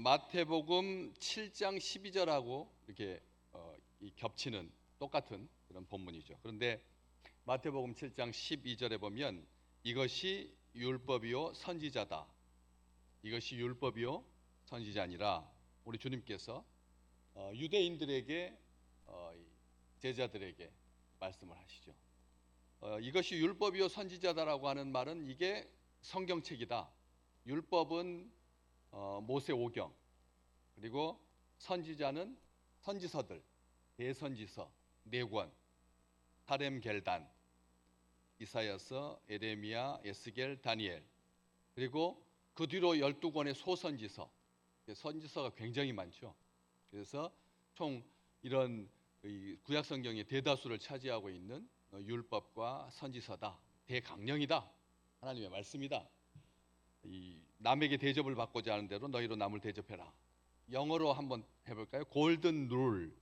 마태복음 7장 12절하고 이렇게 겹치는 똑같은 그런 본문이죠. 그런데 마태복음 7장 12절에 보면 이것이 율법이요 선지자다. 이것이 율법이요 선지자니라. 우리 주님께서 유대인들에게 제자들에게 말씀을 하시죠. 이것이 율법이요 선지자다라고 하는 말은 이게 성경책이다. 율법은 모세 오경, 그리고 선지자는 선지서들, 대선지서 4권, 사렘겔단, 이사야서, 에레미야, 에스겔, 다니엘, 그리고 그 뒤로 12권의 소선지서, 선지서가 굉장히 많죠. 그래서 총 이런 구약 성경의 대다수를 차지하고 있는 율법과 선지서다. 대강령이다. 하나님의 말씀이다. 남에게 대접을 받고자 하는 대로 너희로 남을 대접해라. 영어로 한번 해볼까요? 골든 룰.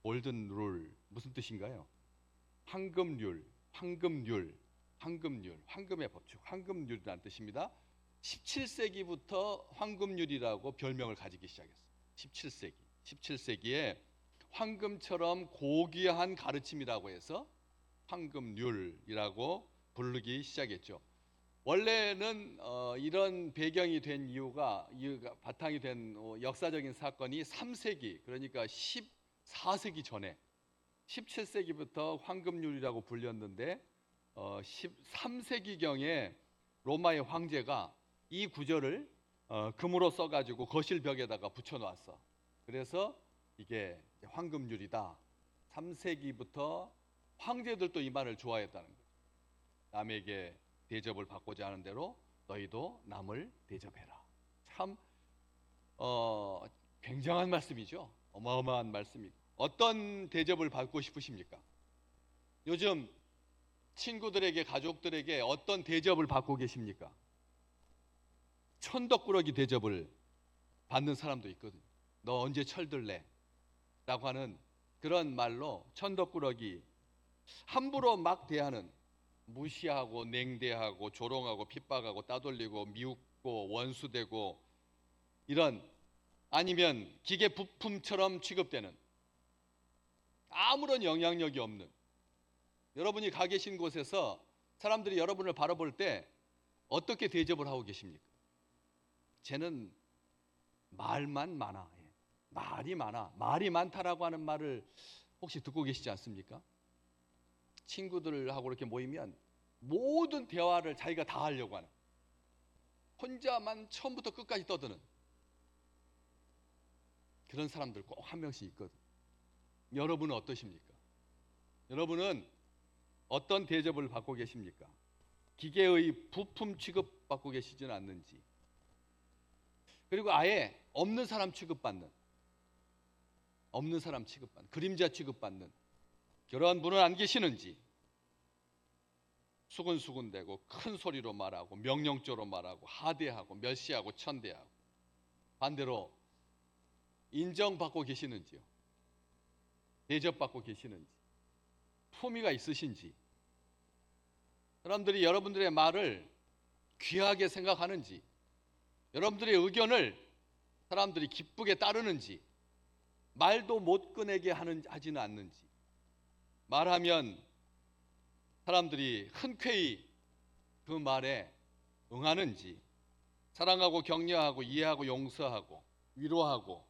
골든 룰 무슨 뜻인가요? 황금률, 황금률, 황금률, 황금의 법칙, 황금률이라는 뜻입니다. 17세기부터 황금률이라고 별명을 가지기 시작했어요. 17세기에 황금처럼 고귀한 가르침이라고 해서 황금률이라고 부르기 시작했죠. 원래는 이런 배경이 된 이유가 바탕이 된 역사적인 사건이 3세기, 그러니까 14세기 전에 17세기부터 황금률이라고 불렸는데 13세기경에 로마의 황제가 이 구절을 금으로 써가지고 거실 벽에다가 붙여놨어. 그래서 이게 황금률이다. 3세기부터 황제들도 이 말을 좋아했다는 거죠. 남에게 대접을 받고자 하는 대로 너희도 남을 대접해라. 참 굉장한 말씀이죠. 어마어마한 말씀이고. 어떤 대접을 받고 싶으십니까? 요즘 친구들에게, 가족들에게 어떤 대접을 받고 계십니까? 천덕꾸러기 대접을 받는 사람도 있거든요. 너 언제 철들래? 라고 하는 그런 말로 천덕꾸러기, 함부로 막 대하는, 무시하고 냉대하고 조롱하고 핍박하고 따돌리고 미웃고 원수되고, 이런, 아니면 기계 부품처럼 취급되는, 아무런 영향력이 없는, 여러분이 가 계신 곳에서 사람들이 여러분을 바라볼 때 어떻게 대접을 하고 계십니까? 쟤는 말만 많아. 말이 많아. 말이 많다라고 하는 말을 혹시 듣고 계시지 않습니까? 친구들하고 이렇게 모이면 모든 대화를 자기가 다 하려고 하는, 혼자만 처음부터 끝까지 떠드는 그런 사람들 꼭 한 명씩 있거든. 여러분은 어떠십니까? 여러분은 어떤 대접을 받고 계십니까? 기계의 부품 취급받고 계시지는 않는지, 그리고 아예 없는 사람 취급받는, 그림자 취급받는 그러한 분은 안 계시는지, 수근수근대고 큰 소리로 말하고 명령조로 말하고 하대하고 멸시하고 천대하고, 반대로 인정받고 계시는지요? 대접받고 계시는지, 품위가 있으신지, 사람들이 여러분들의 말을 귀하게 생각하는지, 여러분들의 의견을 사람들이 기쁘게 따르는지, 말도 못 꺼내게 하지는 않는지, 말하면 사람들이 흔쾌히 그 말에 응하는지, 사랑하고 격려하고 이해하고 용서하고 위로하고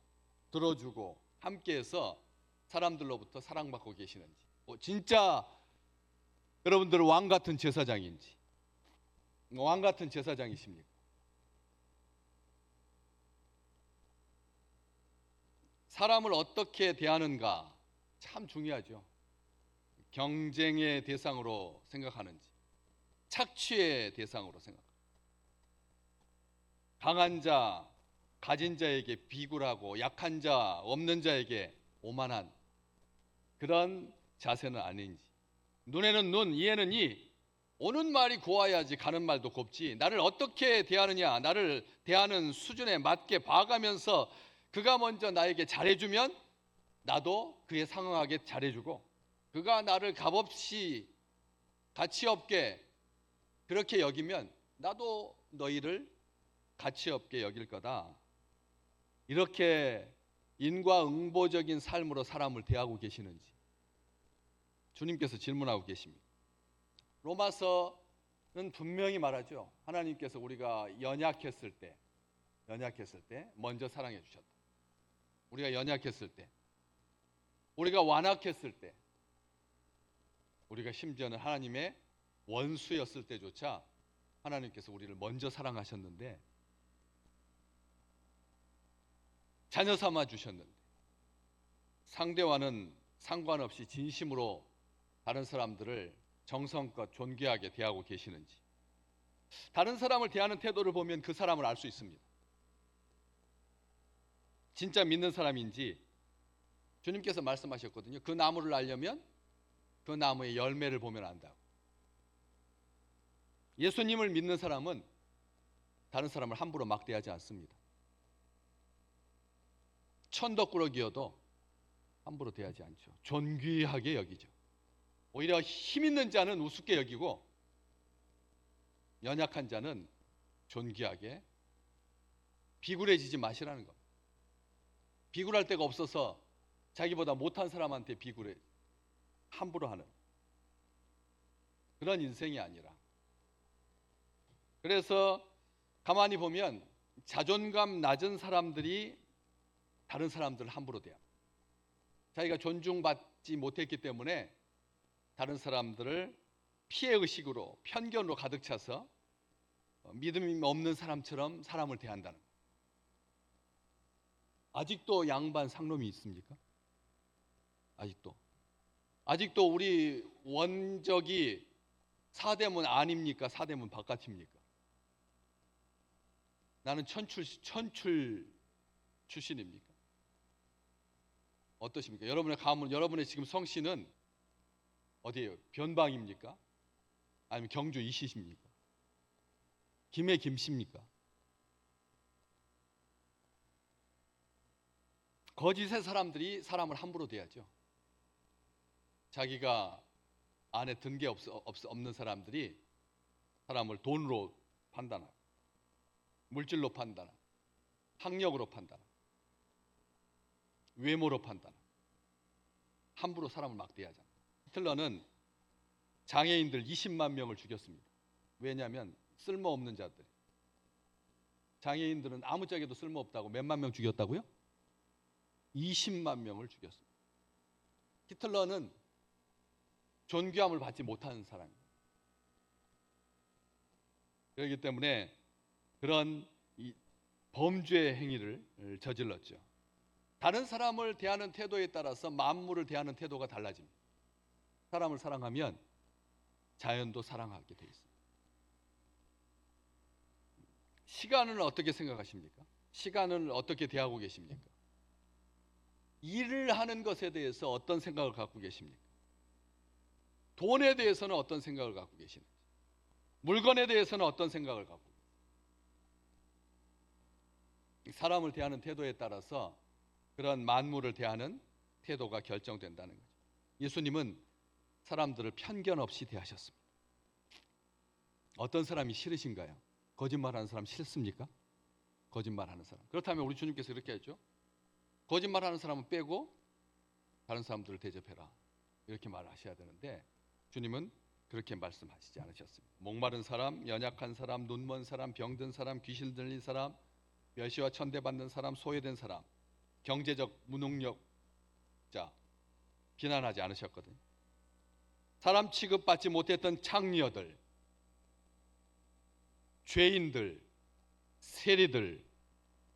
들어주고 함께해서 사람들로부터 사랑받고 계시는지, 진짜 여러분들은 왕 같은 제사장인지, 왕 같은 제사장이십니까? 사람을 어떻게 대하는가 참 중요하죠. 경쟁의 대상으로 생각하는지, 착취의 대상으로 생각하는지, 강한 자, 가진 자에게 비굴하고 약한 자, 없는 자에게 오만한 그런 자세는 아닌지, 눈에는 눈, 이에는 이, 오는 말이 고와야지 가는 말도 곱지, 나를 어떻게 대하느냐, 나를 대하는 수준에 맞게 봐가면서 그가 먼저 나에게 잘해주면 나도 그에 상응하게 잘해주고, 그가 나를 값없이 가치 없게 그렇게 여기면 나도 너희를 가치 없게 여길 거다. 이렇게 인과응보적인 삶으로 사람을 대하고 계시는지 주님께서 질문하고 계십니다. 로마서는 분명히 말하죠. 하나님께서 우리가 연약했을 때 먼저 사랑해 주셨다. 우리가 연약했을 때, 우리가 완악했을 때, 우리가 심지어는 하나님의 원수였을 때조차 하나님께서 우리를 먼저 사랑하셨는데, 자녀 삼아 주셨는데, 상대와는 상관없이 진심으로 다른 사람들을 정성껏 존귀하게 대하고 계시는지, 다른 사람을 대하는 태도를 보면 그 사람을 알 수 있습니다. 진짜 믿는 사람인지. 주님께서 말씀하셨거든요. 그 나무를 알려면 그 나무의 열매를 보면 안다고. 예수님을 믿는 사람은 다른 사람을 함부로 막 대하지 않습니다. 천덕꾸러기여도 함부로 대하지 않죠. 존귀하게 여기죠. 오히려 힘 있는 자는 우습게 여기고 연약한 자는 존귀하게. 비굴해지지 마시라는 겁니다. 비굴할 데가 없어서 자기보다 못한 사람한테 비굴해 함부로 하는 그런 인생이 아니라, 그래서 가만히 보면 자존감 낮은 사람들이 다른 사람들을 함부로 대합니다. 자기가 존중받지 못했기 때문에 다른 사람들을 피해의식으로, 편견으로 가득 차서 믿음이 없는 사람처럼 사람을 대한다는 거예요. 아직도 양반 상놈이 있습니까? 아직도 우리 원적이 사대문 아닙니까? 사대문 바깥입니까? 나는 천출 출신입니까? 어떠십니까? 여러분의 가문, 여러분의 지금 성씨는 어디예요? 변방입니까? 아니면 경주 이시십니까? 김해 김씨입니까? 거짓의 사람들이 사람을 함부로 대하죠. 자기가 안에 든 게 없는 사람들이 사람을 돈으로 판단하고, 물질로 판단하고, 학력으로 판단하고, 외모로 판단하고, 함부로 사람을 막 대하잖아요. 히틀러는 장애인들 20만 명을 죽였습니다. 왜냐하면 쓸모없는 자들. 장애인들은 아무짝에도 쓸모없다고 몇만 명 죽였다고요? 20만 명을 죽였습니다. 히틀러는 존귀함을 받지 못하는 사람입니다. 그렇기 때문에 그런 범죄 행위를 저질렀죠. 다른 사람을 대하는 태도에 따라서 만물을 대하는 태도가 달라집니다. 사람을 사랑하면 자연도 사랑하게 돼 있습니다. 시간을 어떻게 생각하십니까? 시간을 어떻게 대하고 계십니까? 일을 하는 것에 대해서 어떤 생각을 갖고 계십니까? 돈에 대해서는 어떤 생각을 갖고 계시는지, 물건에 대해서는 어떤 생각을 갖고 계십니까? 사람을 대하는 태도에 따라서 그런 만물을 대하는 태도가 결정된다는 거죠. 예수님은 사람들을 편견 없이 대하셨습니다. 어떤 사람이 싫으신가요? 거짓말하는 사람 싫습니까? 거짓말하는 사람. 그렇다면 우리 주님께서 이렇게 했죠. 거짓말하는 사람은 빼고 다른 사람들을 대접해라, 이렇게 말하셔야 되는데 주님은 그렇게 말씀하시지 않으셨습니다. 목마른 사람, 연약한 사람, 눈먼 사람, 병든 사람, 귀신 들린 사람, 멸시와 천대받는 사람, 소외된 사람, 경제적 무능력자 비난하지 않으셨거든요. 사람 취급받지 못했던 창녀들, 죄인들, 세리들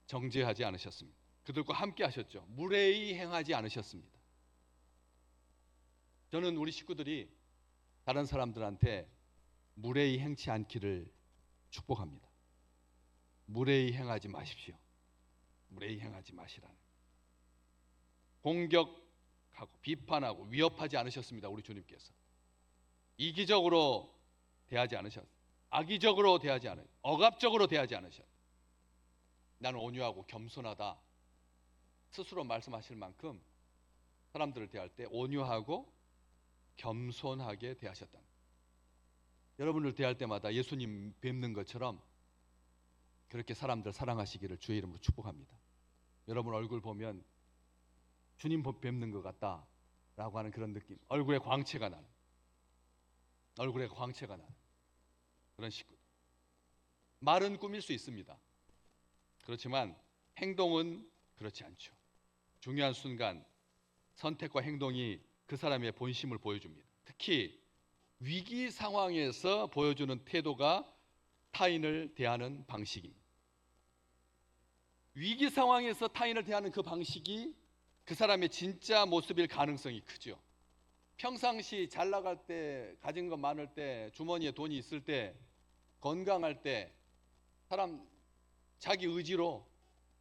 정죄하지 않으셨습니다. 그들과 함께 하셨죠. 무례히 행하지 않으셨습니다. 저는 우리 식구들이 다른 사람들한테 무례히 행치 않기를 축복합니다. 무례히 행하지 마십시오. 무례히 행하지 마시라는. 공격하고 비판하고 위협하지 않으셨습니다. 우리 주님께서 이기적으로 대하지 않으셨어요. 악의적으로 대하지 않아요. 억압적으로 대하지 않으셨어요. 나는 온유하고 겸손하다 스스로 말씀하실 만큼 사람들을 대할 때 온유하고 겸손하게 대하셨다. 여러분을 대할 때마다 예수님 뵙는 것처럼 그렇게 사람들 사랑하시기를 주의 이름으로 축복합니다. 여러분 얼굴 보면 주님 뵙는 것 같다라고 하는 그런 느낌. 얼굴에 광채가 나는 그런 식구. 말은 꾸밀 수 있습니다. 그렇지만 행동은 그렇지 않죠. 중요한 순간 선택과 행동이 그 사람의 본심을 보여줍니다. 특히 위기 상황에서 보여주는 태도가 타인을 대하는 방식입니다. 위기 상황에서 타인을 대하는 그 방식이 그 사람의 진짜 모습일 가능성이 크죠. 평상시 잘 나갈 때, 가진 것 많을 때, 주머니에 돈이 있을 때, 건강할 때 사람 자기 의지로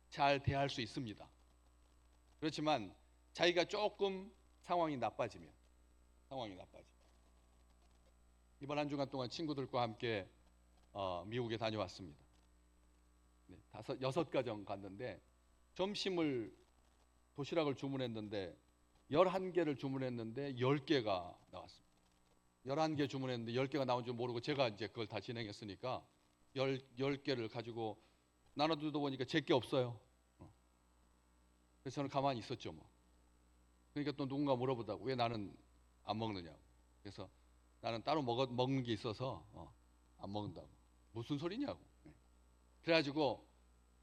잘 대할 수 있습니다. 그렇지만 자기가 조금 상황이 나빠지면 이번 한 주간 동안 친구들과 함께 미국에 다녀왔습니다. 네, 6가정 갔는데 점심을 도시락을 주문했는데 11개를 주문했는데 10개가 나왔습니다. 11개 주문했는데 10개가 나온 줄 모르고 제가 이제 그걸 다 진행했으니까 10개를 가지고 나눠두다 보니까 제 게 없어요. 그래서 저는 가만히 있었죠 뭐. 그러니까 또 누군가 물어보다고 왜 나는 안 먹느냐고. 그래서 나는 따로 먹는 게 있어서 안 먹는다고. 무슨 소리냐고. 그래가지고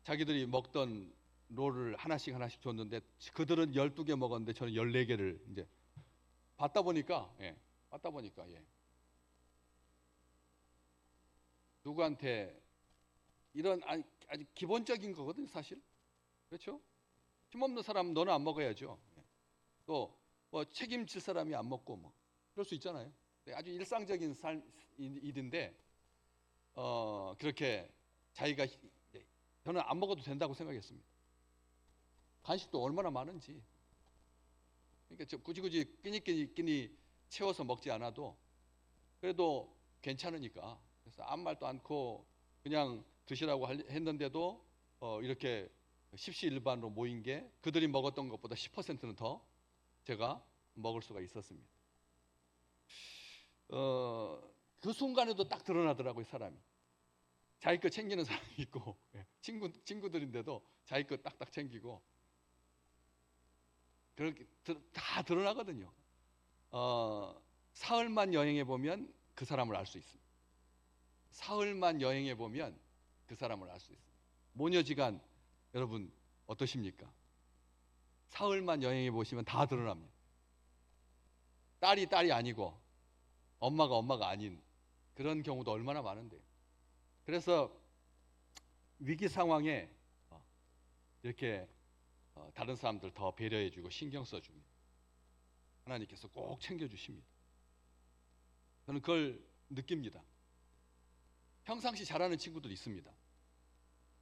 자기들이 먹던 롤을 하나씩 줬는데 그들은 12개 먹었는데 저는 14개를 이제 받다 보니까 누구한테 이런 아주 기본적인 거거든요, 사실. 그렇죠? 힘없는 사람은 너는 안 먹어야죠. 또 뭐 책임질 사람이 안 먹고 뭐 그럴 수 있잖아요. 아주 일상적인 일인데 그렇게 자기가 저는 안 먹어도 된다고 생각했습니다. 간식도 얼마나 많은지. 그러니까 굳이 끼니 채워서 먹지 않아도 그래도 괜찮으니까. 그래서 아무 말도 않고 그냥 드시라고 했는데도 이렇게 십시일반으로 모인 게 그들이 먹었던 것보다 10%는 더 제가 먹을 수가 있었습니다. 그 순간에도 딱 드러나더라고요, 사람이. 자기 거 챙기는 사람이 있고 친구들인데도 자기 거 딱딱 챙기고 그렇게 다 드러나거든요. 사흘만 여행해 보면 그 사람을 알 수 있습니다. 사흘만 여행해 보면 그 사람을 알 수 있습니다. 모녀지간 여러분 어떠십니까? 사흘만 여행해 보시면 다 드러납니다. 딸이 아니고 엄마가 아닌 그런 경우도 얼마나 많은데요. 그래서 위기 상황에 이렇게 다른 사람들 더 배려해주고 신경 써줍니다. 하나님께서 꼭 챙겨주십니다. 저는 그걸 느낍니다. 평상시 잘하는 친구들 있습니다.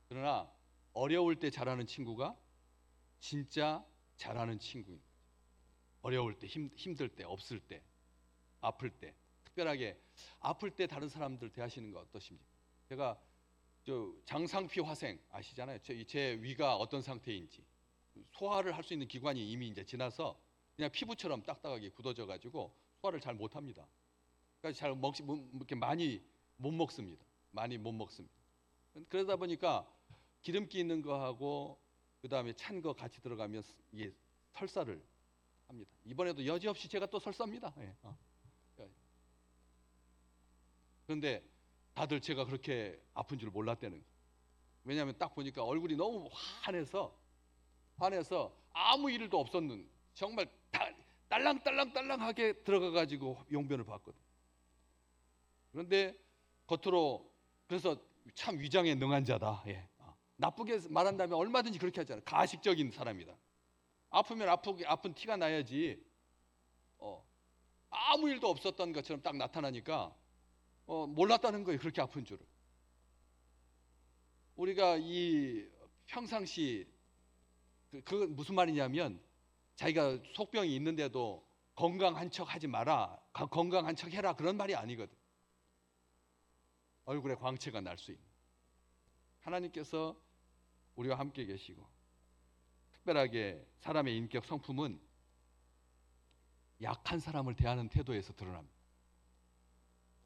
그러나 어려울 때 잘하는 친구가 진짜 잘하는 친구입니다. 어려울 때, 힘들 때, 없을 때, 아플 때, 특별하게 아플 때 다른 사람들 대하시는 거 어떠십니까? 제가 장상피 화생 아시잖아요. 제 위가 어떤 상태인지 소화를 할 수 있는 기관이 이미 이제 지나서 그냥 피부처럼 딱딱하게 굳어져 가지고 소화를 잘 못합니다. 그러니까 이렇게 많이 못 먹습니다. 그러다 보니까 기름기 있는 거하고 그 다음에 찬 거 같이 들어가면 이게 설사를 합니다. 이번에도 여지없이 제가 또 설사입니다. 그런데 다들 제가 그렇게 아픈 줄 몰랐다는 거예요. 왜냐하면 딱 보니까 얼굴이 너무 환해서 아무 일도 없었는 정말 딸랑딸랑하게 들어가가지고 용변을 봤거든. 그런데 겉으로 그래서 참 위장에 능한 자다. 나쁘게 말한다면 얼마든지 그렇게 하잖아요. 가식적인 사람이다. 아프면 아픈 티가 나야지. 아무 일도 없었던 것처럼 딱 나타나니까 몰랐다는 거예요. 그렇게 아픈 줄을. 우리가 이 평상시 그건 무슨 말이냐면 자기가 속병이 있는데도 건강한 척 하지 마라, 건강한 척 해라, 그런 말이 아니거든. 얼굴에 광채가 날 수 있는 하나님께서 우리와 함께 계시고, 특별하게 사람의 인격 성품은 약한 사람을 대하는 태도에서 드러납니다.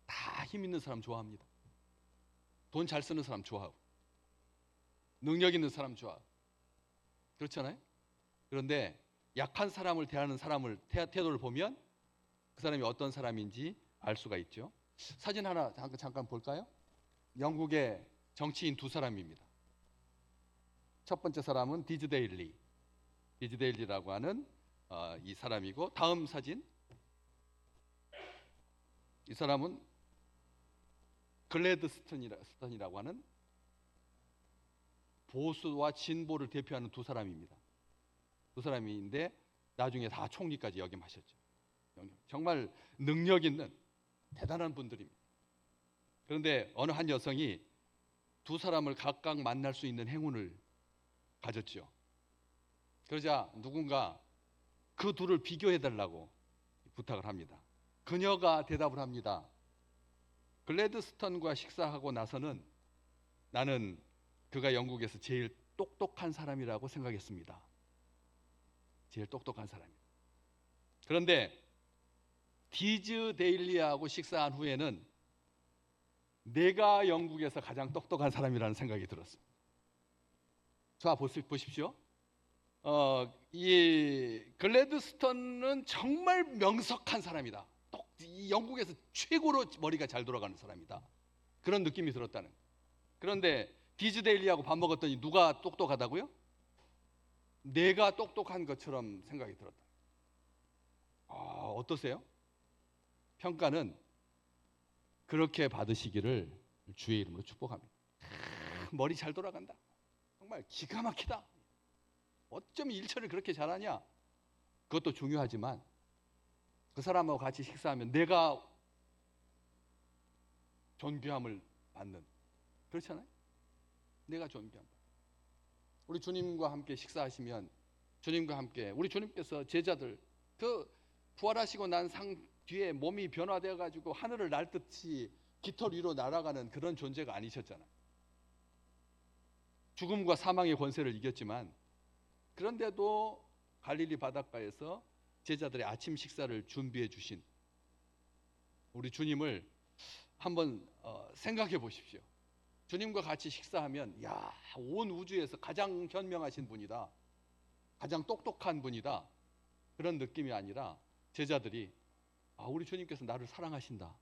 다 힘 있는 사람 좋아합니다. 돈 잘 쓰는 사람 좋아하고 능력 있는 사람 좋아하고 그렇잖아요. 그런데 약한 사람을 대하는 사람을 태도를 보면 그 사람이 어떤 사람인지 알 수가 있죠. 사진 하나 잠깐 볼까요? 영국의 정치인 두 사람입니다. 첫 번째 사람은 디즈데일리라고 하는 이 사람이고, 다음 사진, 이 사람은 글래드스턴이라고 하는 보수와 진보를 대표하는 두 사람입니다. 두 사람인데 나중에 다 총리까지 역임하셨죠. 정말 능력 있는 대단한 분들입니다. 그런데 어느 한 여성이 두 사람을 각각 만날 수 있는 행운을 가졌죠. 그러자 누군가 그 둘을 비교해달라고 부탁을 합니다. 그녀가 대답을 합니다. 글래드스턴과 식사하고 나서는 나는 그가 영국에서 제일 똑똑한 사람이라고 생각했습니다. 제일 똑똑한 사람이에요. 그런데 디즈데일리하고 식사한 후에는 내가 영국에서 가장 똑똑한 사람이라는 생각이 들었어요. 자, 보십시오. 이 글래드스턴은 정말 명석한 사람이다. 이 영국에서 최고로 머리가 잘 돌아가는 사람이다. 그런 느낌이 들었다는 거예요. 그런데 디즈데일리하고 밥 먹었더니 누가 똑똑하다고요? 내가 똑똑한 것처럼 생각이 들었다. 어떠세요? 평가는 그렇게 받으시기를 주의 이름으로 축복합니다. 머리 잘 돌아간다. 정말 기가 막히다. 어쩜 일처리를 그렇게 잘하냐? 그것도 중요하지만 그 사람하고 같이 식사하면 내가 존귀함을 받는, 그렇잖아요? 내가 존귀함. 우리 주님과 함께 식사하시면 주님과 함께 우리 주님께서 제자들 그 부활하시고 난 상 뒤에 몸이 변화되어 가지고 하늘을 날듯이 깃털 위로 날아가는 그런 존재가 아니셨잖아요. 죽음과 사망의 권세를 이겼지만 그런데도 갈릴리 바닷가에서 제자들의 아침 식사를 준비해 주신 우리 주님을 한번 생각해 보십시오. 주님과 같이 식사하면 야, 온 우주에서 가장 현명하신 분이다. 가장 똑똑한 분이다. 그런 느낌이 아니라 제자들이 우리 주님께서 나를 사랑하신다.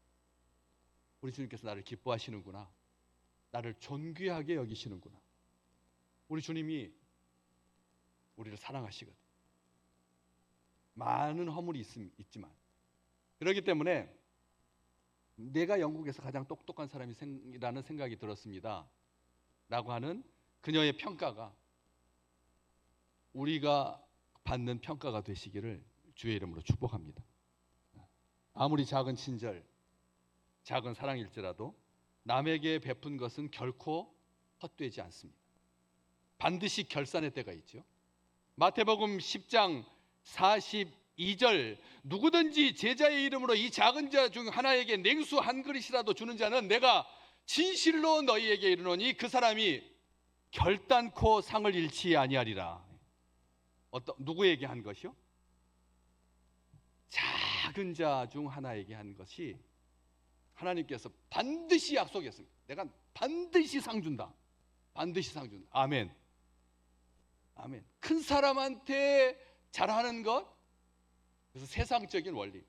우리 주님께서 나를 기뻐하시는구나. 나를 존귀하게 여기시는구나. 우리 주님이 우리를 사랑하시거든. 많은 허물이 있지만 그렇기 때문에 내가 영국에서 가장 똑똑한 사람이라는 생각이 들었습니다 라고 하는 그녀의 평가가 우리가 받는 평가가 되시기를 주의 이름으로 축복합니다. 아무리 작은 친절, 작은 사랑일지라도 남에게 베푼 것은 결코 헛되지 않습니다. 반드시 결산의 때가 있죠. 마태복음 10장 42절, 누구든지 제자의 이름으로 이 작은 자 중 하나에게 냉수 한 그릇이라도 주는 자는 내가 진실로 너희에게 이르노니 그 사람이 결단코 상을 잃지 아니하리라. 누구에게 한 것이요? 작은 자 중 하나에게 한 것이 하나님께서 반드시 약속했습니다. 내가 반드시 상 준다. 반드시 상 준다. 아멘. 아멘. 큰 사람한테 잘하는 것, 그래서 세상적인 원리.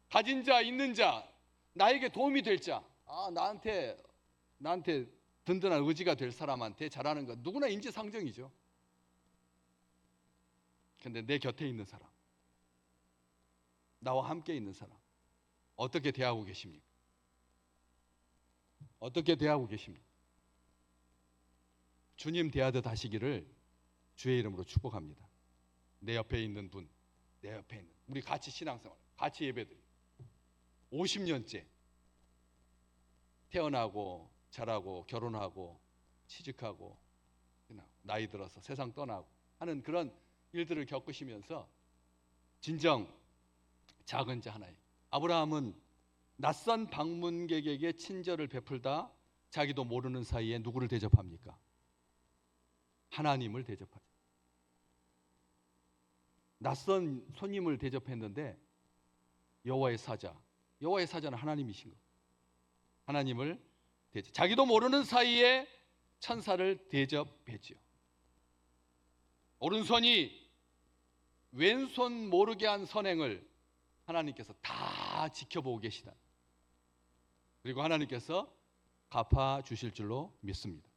가진 자, 있는 자, 나에게 도움이 될 자, 나한테 든든한 의지가 될 사람한테 잘하는 것, 누구나 인지상정이죠. 근데 내 곁에 있는 사람, 나와 함께 있는 사람, 어떻게 대하고 계십니까? 어떻게 대하고 계십니까? 주님 대하듯 하시기를 주의 이름으로 축복합니다. 내 옆에 있는 분, 내 옆에 있는 우리 같이 신앙생활, 같이 예배드리고 50년째 태어나고 자라고 결혼하고 취직하고 나이 들어서 세상 떠나고 하는 그런 일들을 겪으시면서 진정 작은 자 하나에 아브라함은 낯선 방문객에게 친절을 베풀다 자기도 모르는 사이에 누구를 대접합니까? 하나님을 대접하죠. 낯선 손님을 대접했는데 여호와의 사자는 하나님이신 거. 하나님을 자기도 모르는 사이에 천사를 대접했지요. 오른손이 왼손 모르게 한 선행을 하나님께서 다 지켜보고 계시다. 그리고 하나님께서 갚아 주실 줄로 믿습니다.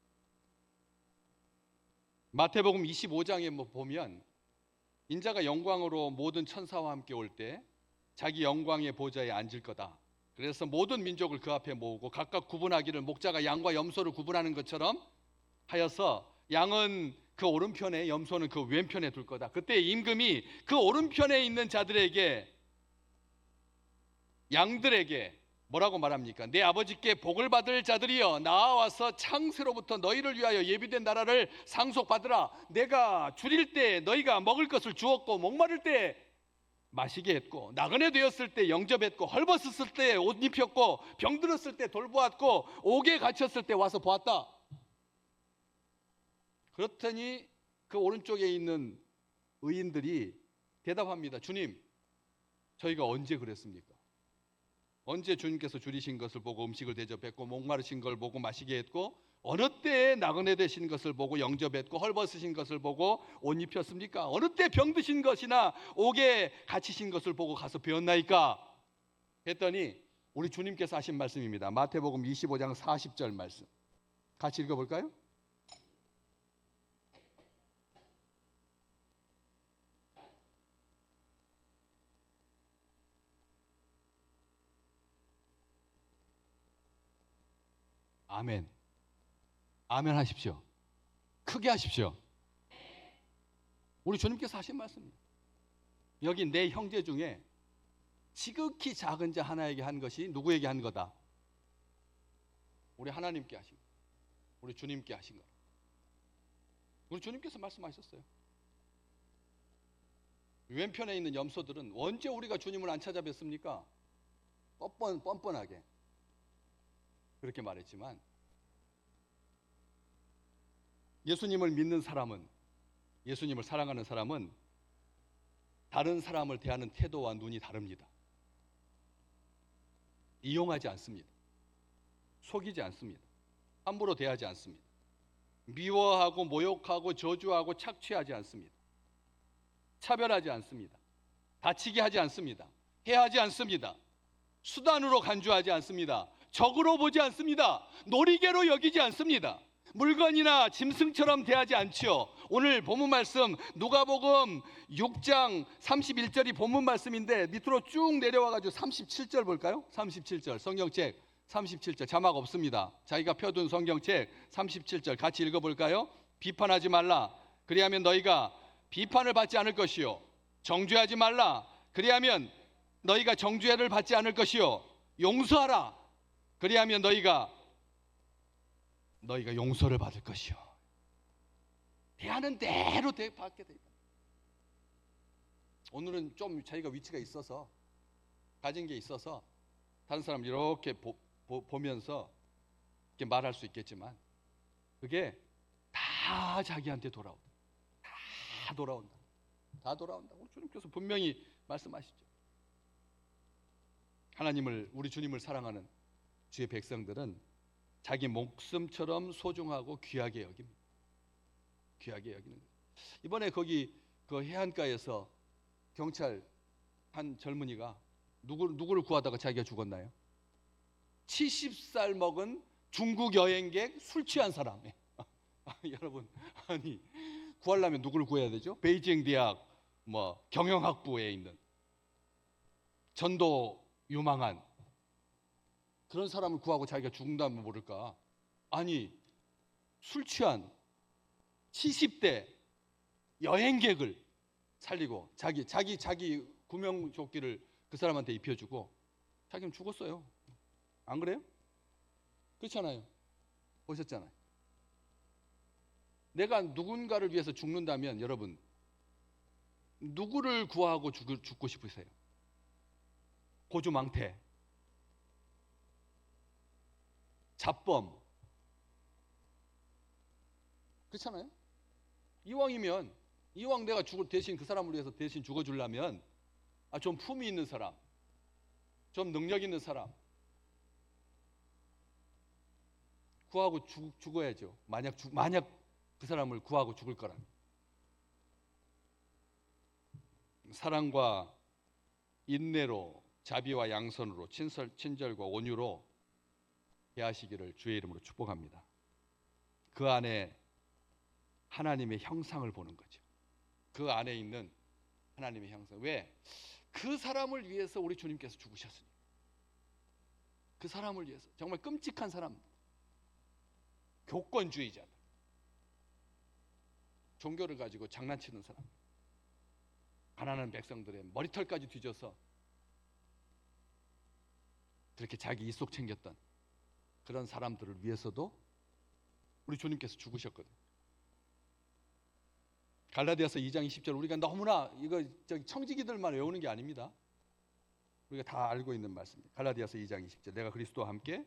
마태복음 25장에 보면 인자가 영광으로 모든 천사와 함께 올 때 자기 영광의 보좌에 앉을 거다. 그래서 모든 민족을 그 앞에 모으고 각각 구분하기를 목자가 양과 염소를 구분하는 것처럼 하여서 양은 그 오른편에 염소는 그 왼편에 둘 거다. 그때 임금이 그 오른편에 있는 자들에게, 양들에게 뭐라고 말합니까? 내 아버지께 복을 받을 자들이여 나와서 창세로부터 너희를 위하여 예비된 나라를 상속받으라. 내가 줄일 때 너희가 먹을 것을 주었고 목마를 때 마시게 했고 나그네 되었을 때 영접했고 헐벗었을 때 옷 입혔고 병들었을 때 돌보았고 옥에 갇혔을 때 와서 보았다. 그렇더니 그 오른쪽에 있는 의인들이 대답합니다. 주님, 저희가 언제 그랬습니까? 언제 주님께서 줄이신 것을 보고 음식을 대접했고 목마르신 걸 보고 마시게 했고 어느 때에 나그네 되신 것을 보고 영접했고 헐벗으신 것을 보고 옷 입혔습니까? 어느 때 병드신 것이나 옥에 갇히신 것을 보고 가서 배웠나이까? 했더니 우리 주님께서 하신 말씀입니다. 마태복음 25장 40절 말씀 같이 읽어볼까요? 아멘. 아멘 하십시오. 크게 하십시오. 우리 주님께서 하신 말씀입니다. 여기 내 형제 중에 지극히 작은 자 하나에게 한 것이 누구에게 한 거다? 우리 하나님께 하신 거. 우리 주님께 하신 거. 우리 주님께서 말씀하셨어요. 왼편에 있는 염소들은 언제 우리가 주님을 안 찾아뵀습니까? 뻔뻔하게 그렇게 말했지만 예수님을 믿는 사람은, 예수님을 사랑하는 사람은 다른 사람을 대하는 태도와 눈이 다릅니다. 이용하지 않습니다. 속이지 않습니다. 함부로 대하지 않습니다. 미워하고 모욕하고 저주하고 착취하지 않습니다. 차별하지 않습니다. 다치게 하지 않습니다. 해하지 않습니다. 수단으로 간주하지 않습니다. 적으로 보지 않습니다. 놀이개로 여기지 않습니다. 물건이나 짐승처럼 대하지 않지요. 오늘 본문 말씀 누가복음 6장 31절이 본문 말씀인데 밑으로 쭉 내려와가지고 37절 볼까요? 37절 성경책 37절 자막 없습니다. 자기가 펴둔 성경책 37절 같이 읽어볼까요? 비판하지 말라. 그리하면 너희가 비판을 받지 않을 것이요. 정죄하지 말라. 그리하면 너희가 정죄를 받지 않을 것이요. 용서하라. 그리하면 너희가 용서를 받을 것이요. 대하는 대로 받게 돼 있다. 오늘은 좀 자기가 위치가 있어서 가진 게 있어서 다른 사람 이렇게 보면서 이렇게 말할 수 있겠지만 그게 다 자기한테 돌아온다. 다 돌아온다. 다 돌아온다. 우리 주님께서 분명히 말씀하시죠. 하나님을, 우리 주님을 사랑하는 주의 백성들은 자기 목숨처럼 소중하고 귀하게 여깁니다. 귀하게 여기는 거예요. 이번에 거기 그 해안가에서 경찰 한 젊은이가 누구를 구하다가 자기가 죽었나요? 70살 먹은 중국 여행객 술 취한 사람. 여러분, 아니 구하려면 누구를 구해야 되죠? 베이징 대학 경영학부에 있는 전도 유망한 그런 사람을 구하고 자기가 죽는다면 모를까? 아니 술 취한 70대 여행객을 살리고 자기 구명조끼를 그 사람한테 입혀주고 자기는 죽었어요. 안 그래요? 그렇잖아요. 보셨잖아요. 내가 누군가를 위해서 죽는다면 여러분 누구를 구하고 죽고 싶으세요? 고주망태, 잡범, 그렇잖아요. 이왕 내가 대신 그 사람을 위해서 대신 죽어주려면 좀 품위 있는 사람, 좀 능력 있는 사람 구하고 죽어야죠. 만약 그 사람을 구하고 죽을 거라면. 사랑과 인내로 자비와 양선으로 친절과 온유로 대하시기를 주의 이름으로 축복합니다. 그 안에 하나님의 형상을 보는 거죠. 그 안에 있는 하나님의 형상. 왜? 그 사람을 위해서 우리 주님께서 죽으셨으니. 그 사람을 위해서. 정말 끔찍한 사람. 교권주의자들. 종교를 가지고 장난치는 사람. 가난한 백성들의 머리털까지 뒤져서 그렇게 자기 이속 챙겼던 그런 사람들을 위해서도 우리 주님께서 죽으셨거든요. 갈라디아서 2장 20절 우리가 너무나 이거 청지기들만 외우는 게 아닙니다. 우리가 다 알고 있는 말씀입니다. 갈라디아서 2장 20절 내가 그리스도와 함께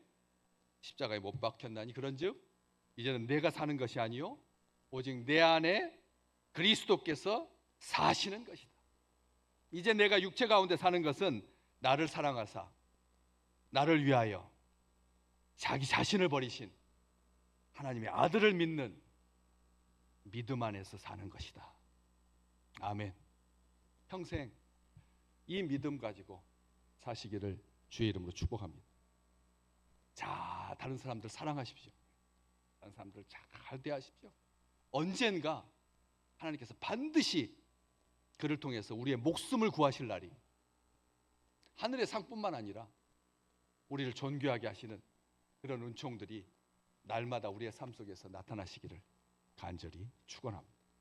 십자가에 못 박혔나니 그런즉 이제는 내가 사는 것이 아니요 오직 내 안에 그리스도께서 사시는 것이다. 이제 내가 육체 가운데 사는 것은 나를 사랑하사 나를 위하여 자기 자신을 버리신 하나님의 아들을 믿는 믿음 안에서 사는 것이다. 아멘. 평생 이 믿음 가지고 사시기를 주의 이름으로 축복합니다. 자, 다른 사람들 사랑하십시오. 다른 사람들 잘 대하십시오. 언젠가 하나님께서 반드시 그를 통해서 우리의 목숨을 구하실 날이 하늘의 상뿐만 아니라 우리를 존귀하게 하시는 그런 은총들이 날마다 우리의 삶 속에서 나타나시기를 간절히 축원합니다.